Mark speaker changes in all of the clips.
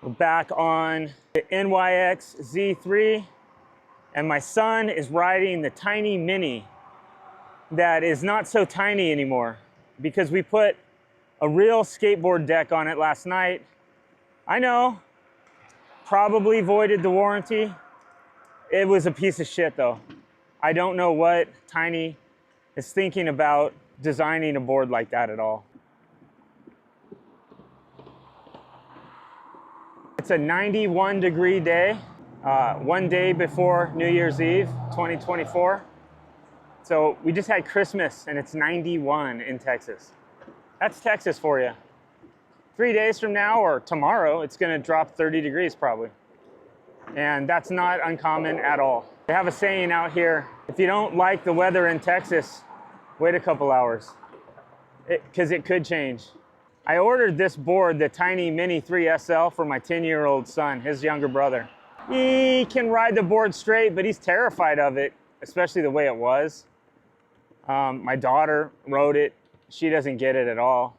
Speaker 1: We're back on the NYX Z3, and my son is riding the Tynee Mini that is not so tiny anymore because we put a real skateboard deck on it last night. I know, probably voided the warranty. It was a piece of shit though. I don't know what Tynee is thinking about designing a board like that at all. It's a 91-degree day, one day before New Year's Eve, 2024. So we just had Christmas and it's 91 in Texas. That's Texas for you. 3 days from now or tomorrow, it's gonna drop 30 degrees probably. And that's not uncommon at all. They have a saying out here, if you don't like the weather in Texas, wait a couple hours, because it could change. I ordered this board, the Tynee Mini 3 SL, for my 10-year-old son, his younger brother. He can ride the board straight, but he's terrified of it, especially the way it was. My daughter rode it. She doesn't get it at all.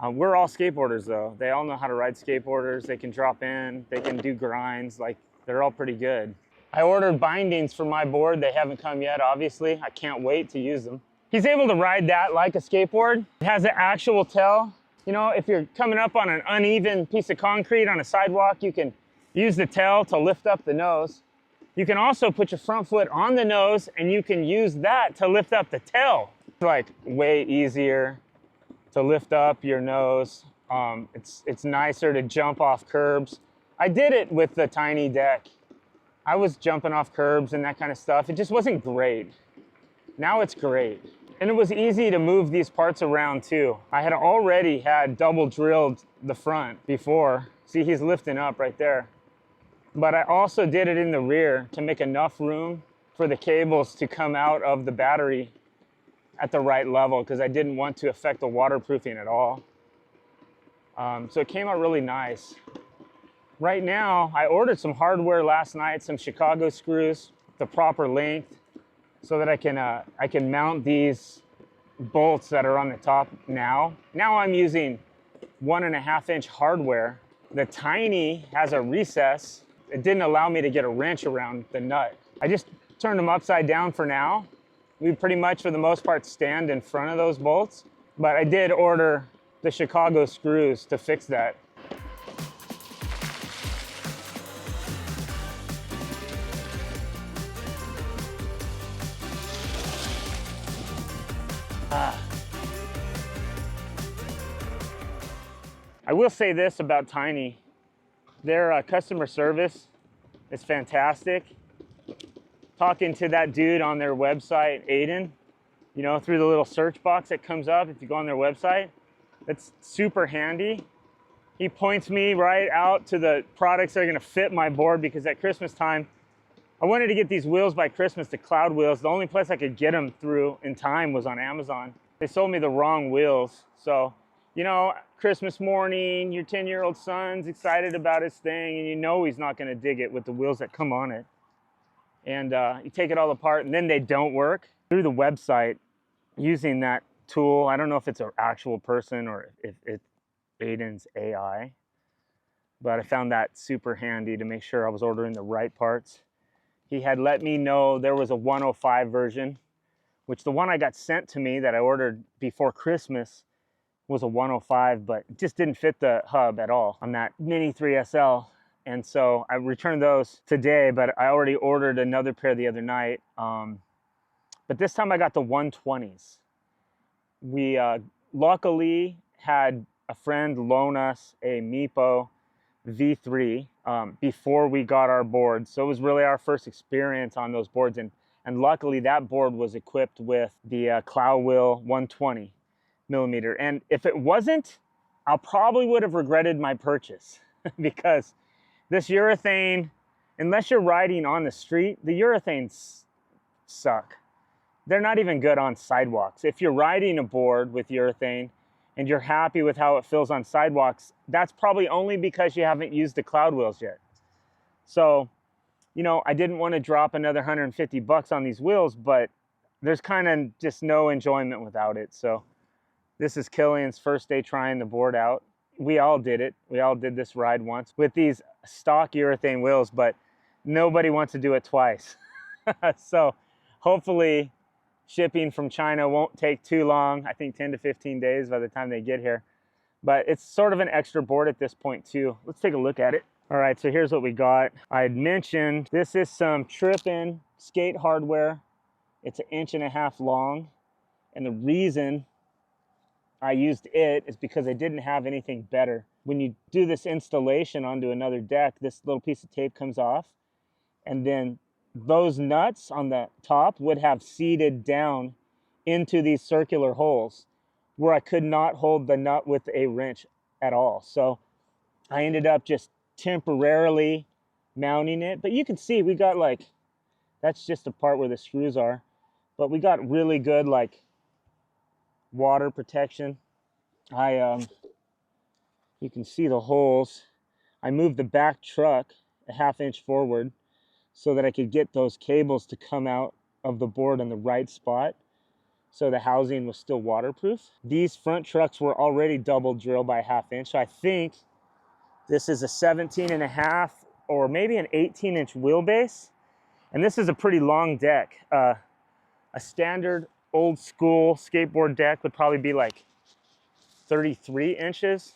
Speaker 1: We're all skateboarders though. They all know how to ride skateboarders. They can drop in, they can do grinds, like they're all pretty good. I ordered bindings for my board. They haven't come yet, obviously. I can't wait to use them. He's able to ride that like a skateboard. It has an actual tail. You know, if you're coming up on an uneven piece of concrete on a sidewalk, you can use the tail to lift up the nose. You can also put your front foot on the nose and you can use that to lift up the tail. It's like way easier to lift up your nose. It's nicer to jump off curbs. I did it with the Tynee deck. I was jumping off curbs and that kind of stuff. It just wasn't great. Now it's great. And it was easy to move these parts around too. I had already had double drilled the front before. See, he's lifting up right there. But I also did it in the rear to make enough room for the cables to come out of the battery at the right level because I didn't want to affect the waterproofing at all. So it came out really nice. Right now, I ordered some hardware last night, some Chicago screws, the proper length, so that I can mount these bolts that are on the top now. Now I'm using 1.5-inch hardware. The Tynee has a recess. It didn't allow me to get a wrench around the nut. I just turned them upside down for now. We pretty much, for the most part, stand in front of those bolts, but I did order the Chicago screws to fix that. I will say this about Tynee. Their customer service is fantastic. Talking to that dude on their website, Aiden, you know, through the little search box that comes up if you go on their website, that's super handy. He points me right out to the products that are gonna fit my board because at Christmas time, I wanted to get these wheels by Christmas, the cloud wheels. The only place I could get them through in time was on Amazon. They sold me the wrong wheels. So, you know, Christmas morning, your 10-year-old son's excited about his thing and you know he's not gonna dig it with the wheels that come on it. And you take it all apart and then they don't work. Through the website, using that tool, I don't know if it's an actual person or if it's Aiden's AI, but I found that super handy to make sure I was ordering the right parts. He had let me know there was a 105 version, which the one I got sent to me that I ordered before Christmas was a 105, but it just didn't fit the hub at all on that Mini 3 SL. And so I returned those today, but I already ordered another pair the other night. But this time I got the 120s. We luckily had a friend loan us a Meepo V3 before we got our board. So it was really our first experience on those boards. And luckily that board was equipped with the Cloud Wheel 120 millimeter. And if it wasn't, I probably would have regretted my purchase because this urethane, unless you're riding on the street, the urethanes suck. They're not even good on sidewalks. If you're riding a board with urethane and you're happy with how it feels on sidewalks, that's probably only because you haven't used the cloud wheels yet. So, you know, I didn't want to drop another 150 bucks on these wheels, but there's kind of just no enjoyment without it. So this is Killian's first day trying the board out. We all did it. We all did this ride once with these stock urethane wheels, but nobody wants to do it twice. So hopefully shipping from China won't take too long. I think 10 to 15 days by the time they get here. But it's sort of an extra board at this point too. Let's take a look at it. All right, so here's what we got. I had mentioned this is some Trippin skate hardware. It's 1.5 inches long. And the reason I used it is because I didn't have anything better. When you do this installation onto another deck, this little piece of tape comes off, and then those nuts on the top would have seeded down into these circular holes where I could not hold the nut with a wrench at all. So I ended up just temporarily mounting it. But you can see we got like, that's just the part where the screws are, but we got really good like water protection. You can see the holes. I moved the back truck a 1/2 inch forward so that I could get those cables to come out of the board in the right spot, so the housing was still waterproof. These front trucks were already double drilled by a 1/2 inch. So I think this is a 17.5 or maybe an 18-inch wheelbase. And this is a pretty long deck. A standard old school skateboard deck would probably be like 33 inches.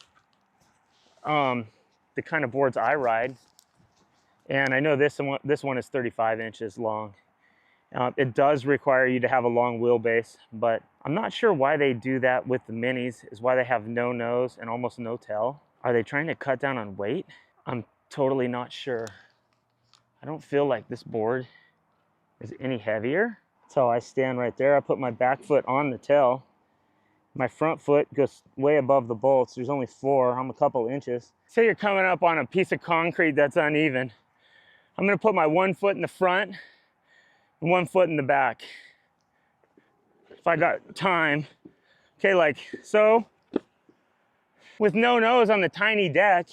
Speaker 1: The kind of boards I ride. And I know this one is 35 inches long. It does require you to have a long wheelbase, but I'm not sure why they do that with the minis, is why they have no nose and almost no tail. Are they trying to cut down on weight? I'm totally not sure. I don't feel like this board is any heavier. So I stand right there. I put my back foot on the tail. My front foot goes way above the bolts. There's only 4. I'm a couple inches. Say you're coming up on a piece of concrete that's uneven. I'm gonna put my 1 foot in the front and 1 foot in the back, if I got time. Okay, like so. With no nose on the tiny deck,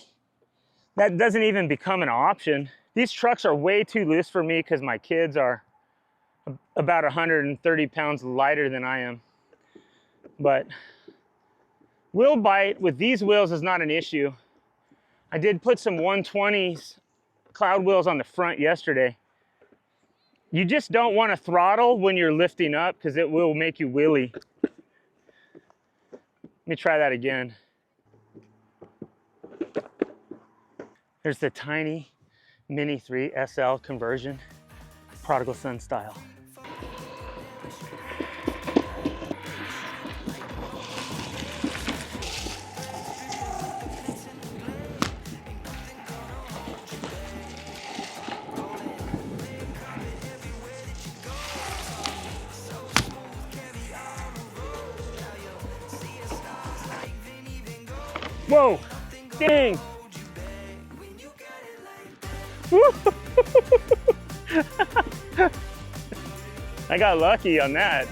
Speaker 1: that doesn't even become an option. These trucks are way too loose for me because my kids are about 130 pounds lighter than I am. But wheel bite with these wheels is not an issue. I did put some 120s cloud wheels on the front yesterday. You just don't want to throttle when you're lifting up because it will make you wheelie. Let me try that again. There's the Tynee Mini 3 SL conversion, Prodigal Son style. Whoa, dang. I got lucky on that.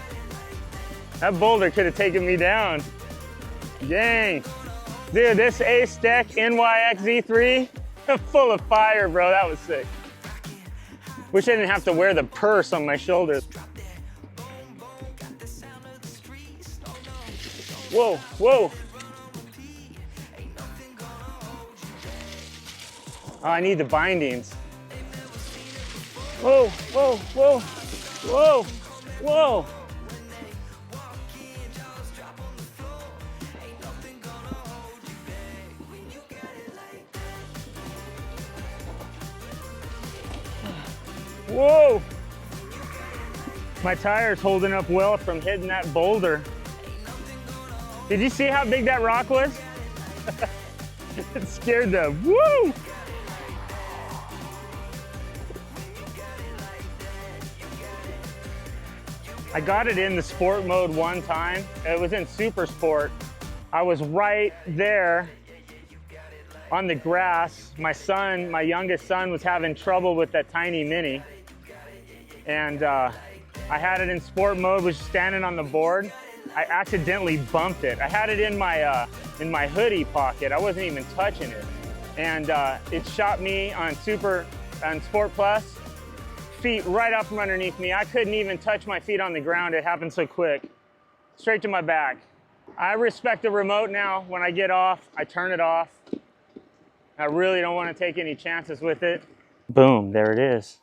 Speaker 1: That boulder could have taken me down. Dang. Dude, this Acedeck NYX Z3, full of fire, bro. That was sick. Wish I didn't have to wear the purse on my shoulders. Whoa, whoa. Oh, I need the bindings. Whoa, whoa, whoa, whoa, whoa. Whoa. My tire's holding up well from hitting that boulder. Did you see how big that rock was? It scared the woo! I got it in the sport mode one time. It was in super sport. I was right there on the grass. My son, my youngest son, was having trouble with that Tynee Mini. And I had it in sport mode, was standing on the board. I accidentally bumped it. I had it in my hoodie pocket. I wasn't even touching it. And it shot me on Sport Plus. Feet right out from underneath me. I couldn't even touch my feet on the ground. It happened so quick. Straight to my back. I respect the remote now. When I get off, I turn it off. I really don't want to take any chances with it. Boom, there it is.